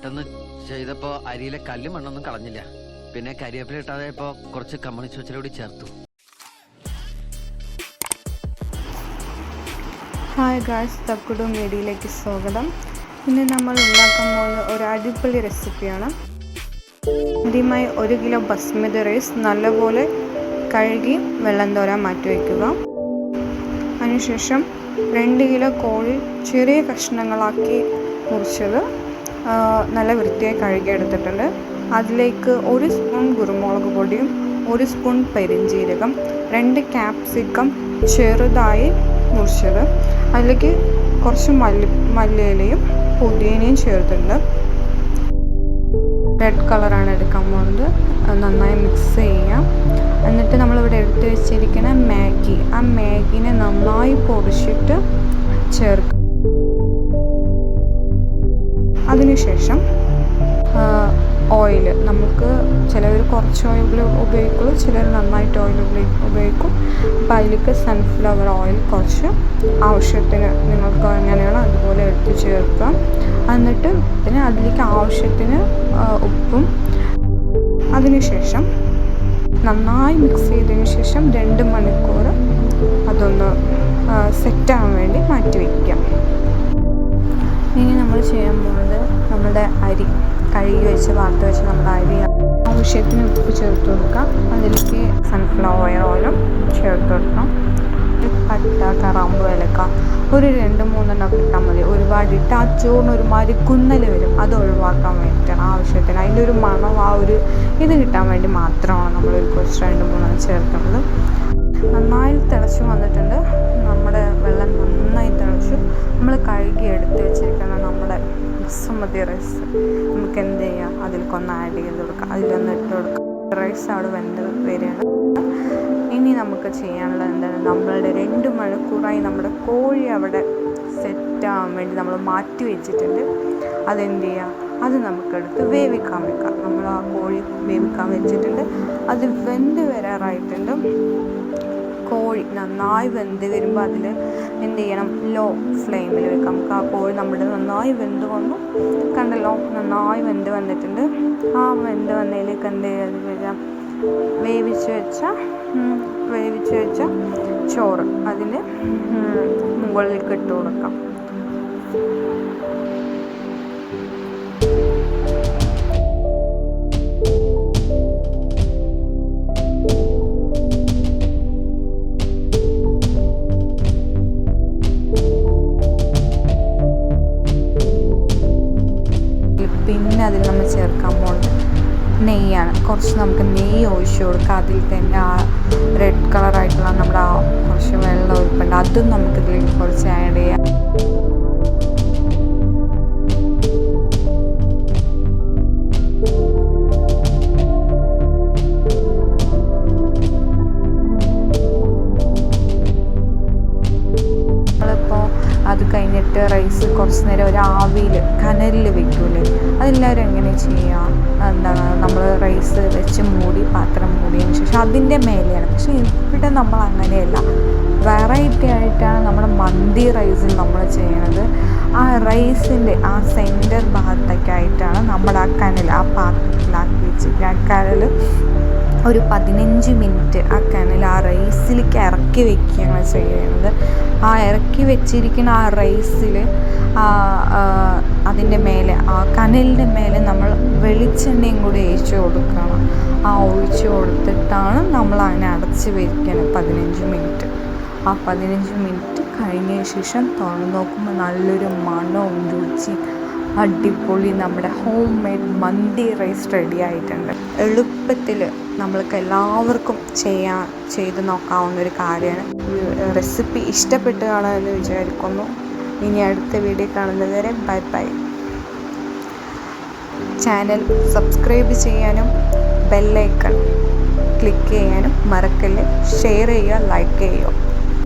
പെട്ടെന്ന് ചെയ്തപ്പോ അരിയിലെ കല്ല് മണ്ണൊന്നും കളഞ്ഞില്ല. പിന്നെ കരിവേപ്പില ഇട്ടാതെപ്പോ കുറച്ച് കമ്മ്യൂണിസ്റ്റ് വെച്ചിലൂടെ ചേർത്തു. ഹായ് ഗായ്സ്, തക്കുടും വീഡിയോയിലേക്ക് സ്വാഗതം. ഇന്ന് നമ്മൾ ഉണ്ടാക്കാൻ പോകുന്ന ഒരു അടിപൊളി റെസിപ്പിയാണ്. ആദ്യമായി 1 കിലോ ബസ്മതി റൈസ് നല്ലപോലെ കഴുകി വെള്ളം തോരാൻ മാറ്റി വയ്ക്കുക. അതിനുശേഷം 2 കിലോ കോഴി ചെറിയ കഷ്ണങ്ങളാക്കി മുറിച്ചത് നല്ല വൃത്തിയായി കഴുകിയെടുത്തിട്ടുണ്ട്. അതിലേക്ക് 1 സ്പൂൺ കുരുമുളക് പൊടിയും 1 സ്പൂൺ പെരിഞ്ജീരകം, 2 ക്യാപ്സിക്കം ചെറുതായി മുറിച്ചത്, അതിലേക്ക് കുറച്ച് മല്ലിയിലയും പുതിനയും ചേർത്തിട്ടുണ്ട്. റെഡ് കളറാണ് എടുക്കാൻ പോകുന്നത്. നന്നായി മിക്സ് ചെയ്യാം. എന്നിട്ട് നമ്മളിവിടെ എടുത്ത് വെച്ചിരിക്കുന്ന മാഗി, ആ മാഗിനെ നന്നായി പൊടിച്ചിട്ട് ചേർക്കുക. അതിനുശേഷം ഓയിൽ, നമുക്ക് ചിലർ കുറച്ച് ഓയിൽ ഉപയോഗിക്കുള്ളൂ, ചിലർ നന്നായിട്ട് ഓയിൽ ഉപയോഗിക്കും. അപ്പോൾ അതിലേക്ക് സൺഫ്ലവർ ഓയിൽ കുറച്ച് ആവശ്യത്തിന് നിങ്ങൾക്ക് എങ്ങനെയാണോ അതുപോലെ എടുത്ത് ചേർക്കാം. എന്നിട്ട് പിന്നെ അതിലേക്ക് ആവശ്യത്തിന് ഉപ്പും. അതിനുശേഷം നന്നായി മിക്സ് ചെയ്തതിന് ശേഷം 2 മണിക്കൂർ അതൊന്ന് സെറ്റാകാൻ വേണ്ടി മാറ്റി വയ്ക്കാം. ഇനി നമ്മൾ ചെയ്യാൻ പോകുന്നത് നമ്മുടെ അരി കഴുകി വെച്ച് വാർത്ത് വെച്ച് നമ്മുടെ അരി ആവശ്യത്തിന് ഉപ്പ് ചേർത്ത് കൊടുക്കാം. അതിലേക്ക് സൺഫ്ലവർ ഓയിലും ചേർത്ത് കൊടുക്കാം. പട്ട, കറാമ്പ്, ഏലക്ക ഒരു 2-3 ഇട്ടാൽ മതി. ഒരുപാട് ഇട്ട് ആ ചോറിന് ഒരുമാതിരി കുന്നൽ വരും, അത് ഒഴിവാക്കാൻ വേണ്ടിയിട്ടാണ്. ആവശ്യത്തിന് അതിൻ്റെ ഒരു മണം, ആ ഒരു ഇത് കിട്ടാൻ വേണ്ടി മാത്രമാണ് നമ്മളൊരു കുറച്ച് 2-3 ചേർക്കുന്നത്. നന്നായി തിളച്ച് വന്നിട്ടുണ്ട്. നമ്മുടെ വെള്ളം നന്നായി തിളച്ചു. നമ്മൾ കഴുകി എടുത്ത് വെച്ചിരിക്കുന്ന നമ്മുടെ ബസുമതി റൈസ് നമുക്ക് എന്ത് ചെയ്യാം, അതിലേക്കൊന്ന് ആഡ് ചെയ്ത് കൊടുക്കാം. അതിലൊന്ന് ഇട്ട് കൊടുക്കാം. റൈസ് അവിടെ വെന്ത് വരികയാണ്. ഇനി നമുക്ക് ചെയ്യാനുള്ളത് എന്താണ്, നമ്മളുടെ 2 മണിക്കൂറായി നമ്മുടെ കോഴി അവിടെ സെറ്റാകാൻ വേണ്ടി നമ്മൾ മാറ്റി വെച്ചിട്ടുണ്ട്. അതെന്ത് ചെയ്യുക, അത് നമുക്കെടുത്ത് വേവിക്കാൻ വെക്കാം. നമ്മൾ ആ കോഴി വേവിക്കാൻ വെച്ചിട്ടുണ്ട്. അത് വെന്ത് വരാറായിട്ടുണ്ട്. കോഴി നന്നായി വെന്ത് വരുമ്പോൾ അതിൽ എന്ത് ചെയ്യണം, ലോ ഫ്ലെയിമിൽ വെക്കാം. നമുക്ക് ആ കോഴി നമ്മുടെ നന്നായി വെന്ത് വന്നു, കണ്ടല്ലോ, നന്നായി വെന്ത് വന്നിട്ടുണ്ട്. ആ വെന്ത് വന്നതിലേക്ക് എന്ത് ചെയ്യാം, വേവിച്ച് വെച്ച ചോറ് അതിന് മുകളിലേക്ക് ഇട്ട് കൊടുക്കാം. പിന്നെ അതിൽ നമ്മൾ ചേർക്കാൻ പോകുന്നത് നെയ്യാണ്. കുറച്ച് നമുക്ക് നെയ്യ് ഒഴിച്ച് കൊടുക്കുക. അതിൽ തന്നെ ആ റെഡ് കളറായിട്ടുള്ള നമ്മുടെ ആ കുറച്ച് വെള്ളം ഒഴിപ്പുണ്ട്, അതും നമുക്കിതിലേക്ക് കുറച്ച് ആഡ് ചെയ്യാം. അത് കഴിഞ്ഞിട്ട് റൈസ് കുറച്ച് നേരം ഒരു ആവിയിൽ കനലിൽ വെക്കൂലേ, അതെല്ലാവരും എങ്ങനെ ചെയ്യുക, എന്താണ്, നമ്മൾ റൈസ് വെച്ച് മൂടി പാത്രം മൂടിയതിന് ശേഷം അതിൻ്റെ മേലെയാണ്. പക്ഷേ ഇവിടെ നമ്മൾ അങ്ങനെയല്ല, വെറൈറ്റി ആയിട്ടാണ് നമ്മുടെ മന്തി റൈസിൽ നമ്മൾ ചെയ്യുന്നത്. ആ റൈസിൻ്റെ ആ സെൻറ്റർ ഭാഗത്തൊക്കെയായിട്ടാണ് നമ്മുടെ ആ കനൽ ആ പാത്രത്തിലാക്കി വെച്ചിട്ട് ആ കനൽ ഒരു 15 മിനിറ്റ് ആ കനൽ ആ റൈസിലേക്ക് ഇറക്കി വെക്കുകയാണ് ചെയ്യുന്നത്. ആ ഇറക്കി വെച്ചിരിക്കുന്ന ആ റൈസിൽ അതിൻ്റെ മേലെ ആ കനലിൻ്റെ മേലെ നമ്മൾ വെളിച്ചെണ്ണയും കൂടി ഒഴിച്ച് കൊടുക്കണം. ആ ഒഴിച്ച് കൊടുത്തിട്ടാണ് നമ്മൾ അതിനെ അടച്ച് വയ്ക്കുന്നത് 15 മിനിറ്റ്. ആ 15 മിനിറ്റ് കഴിഞ്ഞതിന് ശേഷം തുറന്ന് നോക്കുമ്പോൾ നല്ലൊരു മണവും രുചിയും അടിപൊളി നമ്മുടെ ഹോം മെയ്ഡ് മന്തി റൈസ് റെഡി ആയിട്ടുണ്ട്. എളുപ്പത്തിൽ നമ്മൾക്ക് എല്ലാവർക്കും ചെയ്ത് നോക്കാവുന്നൊരു കാര്യമാണ്. റെസിപ്പി ഇഷ്ടപ്പെട്ട് കാണുമെന്ന് വിചാരിക്കുന്നു. ഇനി അടുത്ത വീഡിയോ കാണുന്നത് വരെ ബൈ ബൈ. ചാനൽ സബ്സ്ക്രൈബ് ചെയ്യാനും ബെല്ലൈക്കൺ ക്ലിക്ക് ചെയ്യാനും മറക്കല്ലേ. ഷെയർ ചെയ്യുക, ലൈക്ക് ചെയ്യുക.